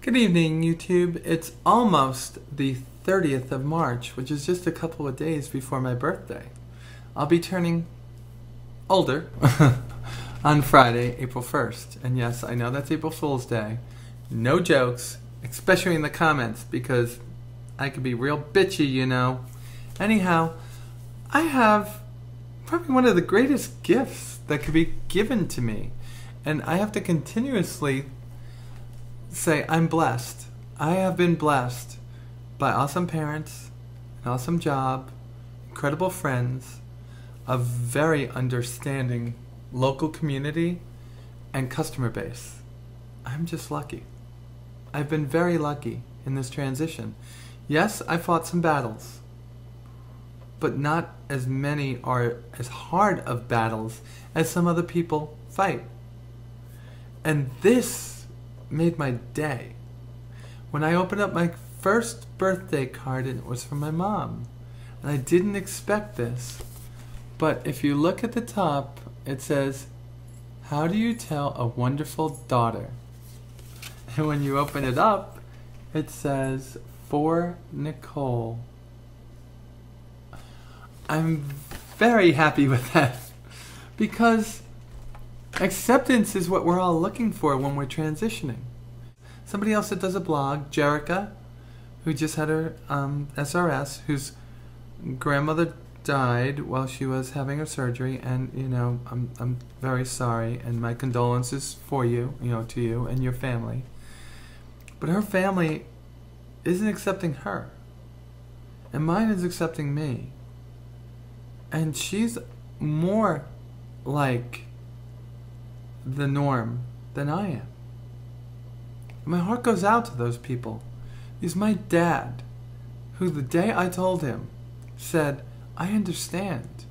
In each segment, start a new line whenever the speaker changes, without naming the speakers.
Good evening, YouTube. It's almost the 30th of March, which is just a couple of days before my birthday. I'll be turning older on Friday, April 1st. And yes, I know that's April Fool's Day. No jokes, especially in the comments, because I could be real bitchy, you know. Anyhow, I have probably one of the greatest gifts that could be given to me. And I have to continuously say I'm blessed. I have been blessed by awesome parents, an awesome job, incredible friends, a very understanding local community, and customer base. I'm just lucky. I've been very lucky in this transition. Yes, I fought some battles, but not as many or as hard of battles as some other people fight. And this made my day. When I opened up my first birthday card, and it was from my mom. And I didn't expect this. But if you look at the top, it says, "How do you tell a wonderful daughter?" And when you open it up, it says, "For Nicole." I'm very happy with that, because acceptance is what we're all looking for when we're transitioning. Somebody else that does a blog, Jerica, who just had her SRS, whose grandmother died while she was having her surgery, and you know, I'm very sorry, and my condolences for you, to you and your family. But her family isn't accepting her, and mine is accepting me. And she's more like the norm than I am. My heart goes out to those people. He's my dad, who the day I told him said, "I understand."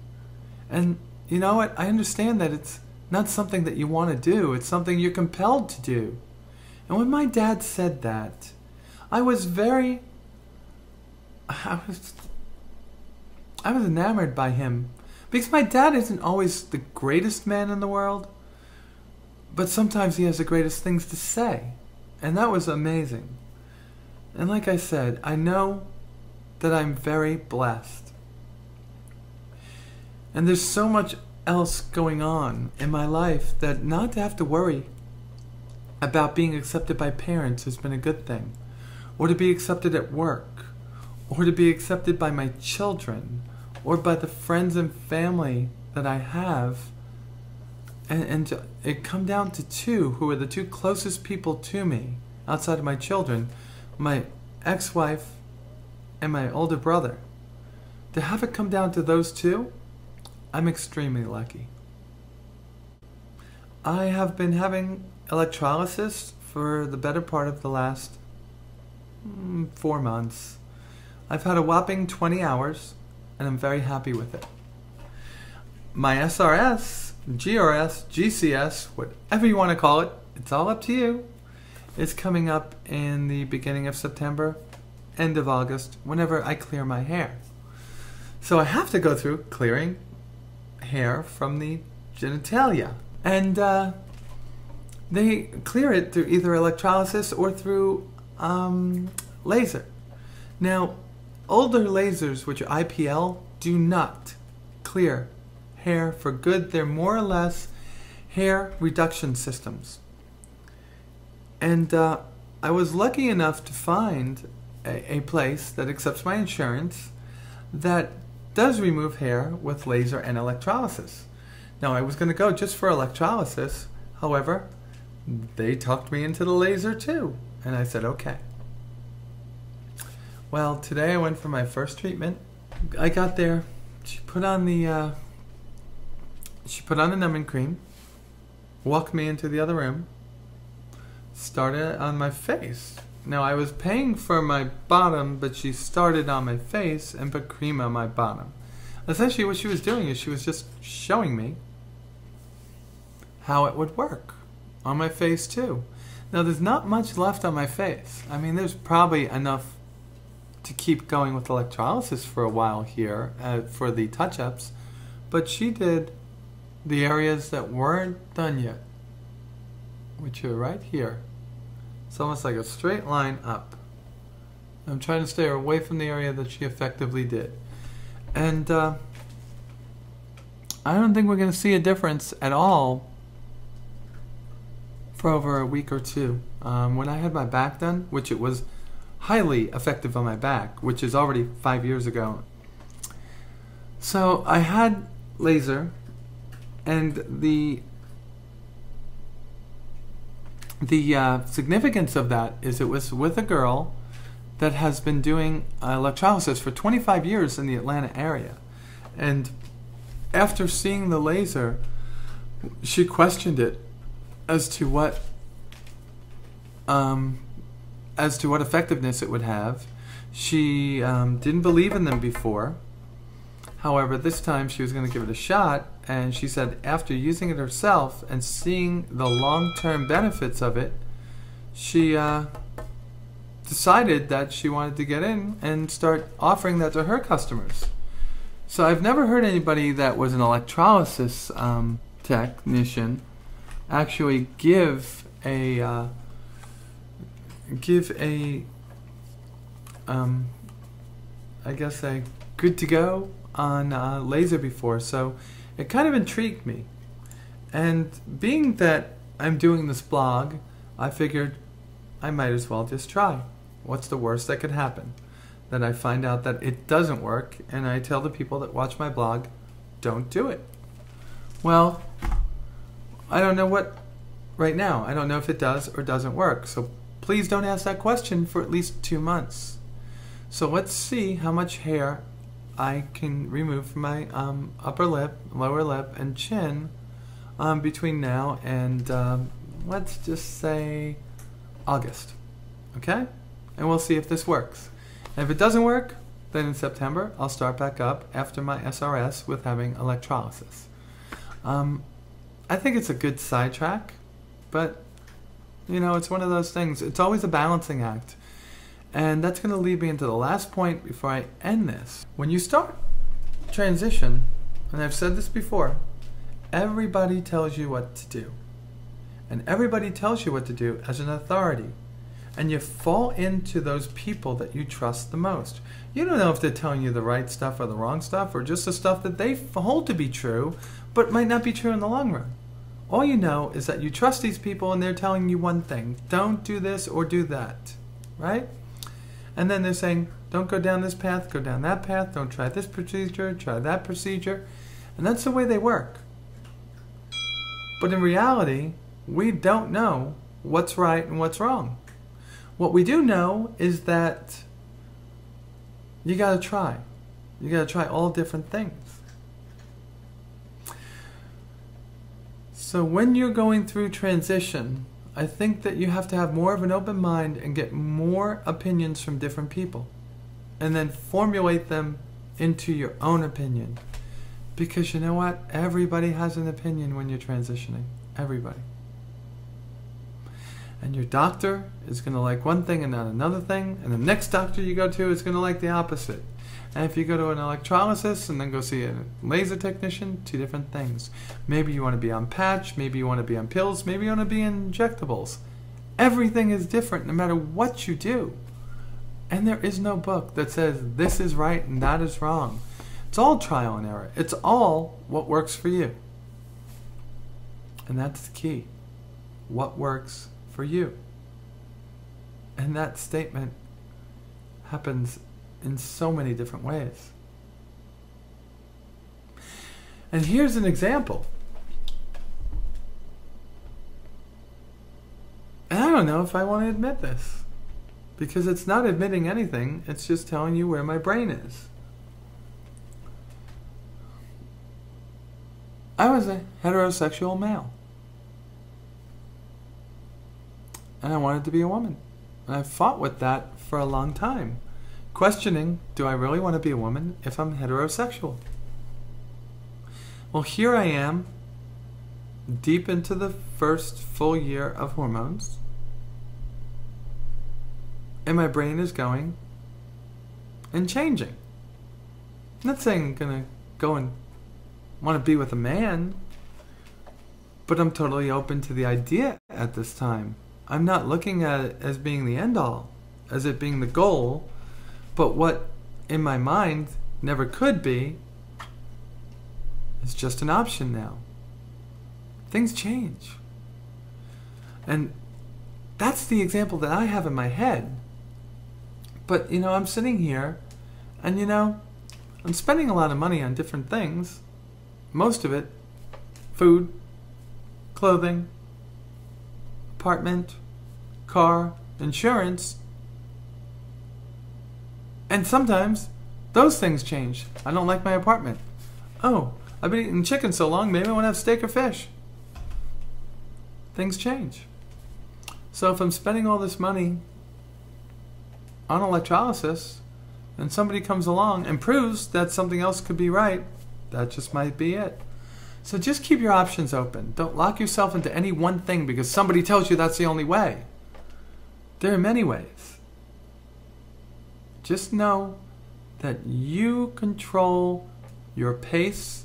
And you know what? I understand that it's not something that you want to do. It's something you're compelled to do. And when my dad said that, I was enamored by him, because my dad isn't always the greatest man in the world, but sometimes he has the greatest things to say. And that was amazing. And like I said, I know that I'm very blessed. And there's so much else going on in my life that not to have to worry about being accepted by parents has been a good thing. Or to be accepted at work. Or to be accepted by my children. Or by the friends and family that I have. And it come down to two who are the two closest people to me outside of my children, my ex-wife and my older brother. To have it come down to those two, I'm extremely lucky. I have been having electrolysis for the better part of the last 4 months. I've had a whopping 20 hours, and I'm very happy with it. My SRS, GRS, GCS, whatever you want to call it, it's all up to you. It's coming up in the beginning of September, end of August, whenever I clear my hair. So I have to go through clearing hair from the genitalia. And they clear it through either electrolysis or through laser. Now, older lasers, which are IPL, do not clear hair for good. They're more or less hair reduction systems. And I was lucky enough to find a place that accepts my insurance that does remove hair with laser and electrolysis. Now, I was going to go just for electrolysis. However, they talked me into the laser too. And I said, okay. Well, today I went for my first treatment. I got there. She put on the numbing cream, walked me into the other room, started on my face. Now, I was paying for my bottom, but she started on my face and put cream on my bottom. Essentially, what she was doing is she was just showing me how it would work on my face too. Now, there's not much left on my face. I mean, there's probably enough to keep going with electrolysis for a while here for the touch-ups, but she did the areas that weren't done yet, which are right here, It's almost like a straight line up. I'm trying to stay away from the area that she effectively did. And I don't think we're going to see a difference at all for over a week or two. When I had my back done, which it was highly effective on my back, which is already 5 years ago. So I had laser, and the significance of that is it was with a girl that has been doing electrolysis for 25 years in the Atlanta area. And after seeing the laser, she questioned it as to what effectiveness it would have. She didn't believe in them before. However, this time she was going to give it a shot, and she said after using it herself and seeing the long-term benefits of it, she decided that she wanted to get in and start offering that to her customers. So I've never heard anybody that was an electrolysis technician actually give a I guess a good to go on laser before. So it kind of intrigued me. And being that I'm doing this blog, I figured I might as well just try. What's the worst that could happen? That I find out that it doesn't work, and I tell the people that watch my blog, don't do it. Well, I don't know what right now. I don't know if it does or doesn't work. So please don't ask that question for at least 2 months. So let's see how much hair I can remove from my upper lip, lower lip, and chin between now and let's just say August. Okay? And we'll see if this works. And if it doesn't work, then in September I'll start back up after my SRS with having electrolysis. I think it's a good sidetrack, but you know, it's one of those things. It's always a balancing act. And that's going to lead me into the last point before I end this. When you start transition, and I've said this before, everybody tells you what to do. And everybody tells you what to do as an authority. And you fall into those people that you trust the most. You don't know if they're telling you the right stuff or the wrong stuff, or just the stuff that they hold to be true, but might not be true in the long run. All you know is that you trust these people and they're telling you one thing. Don't do this or do that. Right? And then they're saying, don't go down this path, go down that path, don't try this procedure, try that procedure. And that's the way they work. But in reality, we don't know what's right and what's wrong. What we do know is that you got to try. You got to try all different things. So when you're going through transition, I think that you have to have more of an open mind and get more opinions from different people. And then formulate them into your own opinion. Because you know what? Everybody has an opinion when you're transitioning. Everybody. And your doctor is going to like one thing and not another thing, and the next doctor you go to is going to like the opposite. And if you go to an electrolysis and then go see a laser technician, 2 different things. Maybe you want to be on patch, maybe you want to be on pills, maybe you want to be in injectables. Everything is different no matter what you do. And there is no book that says this is right and that is wrong. It's all trial and error. It's all what works for you. And that's the key. What works for you. And that statement happens in so many different ways. And here's an example. And I don't know if I want to admit this, because it's not admitting anything, it's just telling you where my brain is. I was a heterosexual male. And I wanted to be a woman. And I fought with that for a long time, questioning, do I really want to be a woman if I'm heterosexual? Well, here I am, deep into the first full year of hormones, and my brain is going and changing. I'm not saying I'm going to go and want to be with a man, but I'm totally open to the idea at this time. I'm not looking at it as being the end all, as it being the goal, but what in my mind never could be is just an option now. Things change. And that's the example that I have in my head. But, I'm sitting here and, I'm spending a lot of money on different things. Most of it, food, clothing, apartment, car, insurance. And sometimes those things change. I don't like my apartment. Oh, I've been eating chicken so long, maybe I want to have steak or fish. Things change. So if I'm spending all this money on electrolysis and somebody comes along and proves that something else could be right, that just might be it. So just keep your options open. Don't lock yourself into any one thing because somebody tells you that's the only way. There are many ways. Just know that you control your pace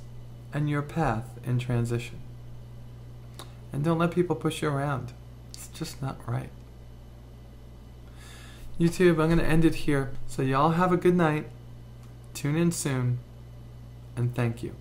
and your path in transition. And don't let people push you around. It's just not right. YouTube, I'm going to end it here. So y'all have a good night. Tune in soon. And thank you.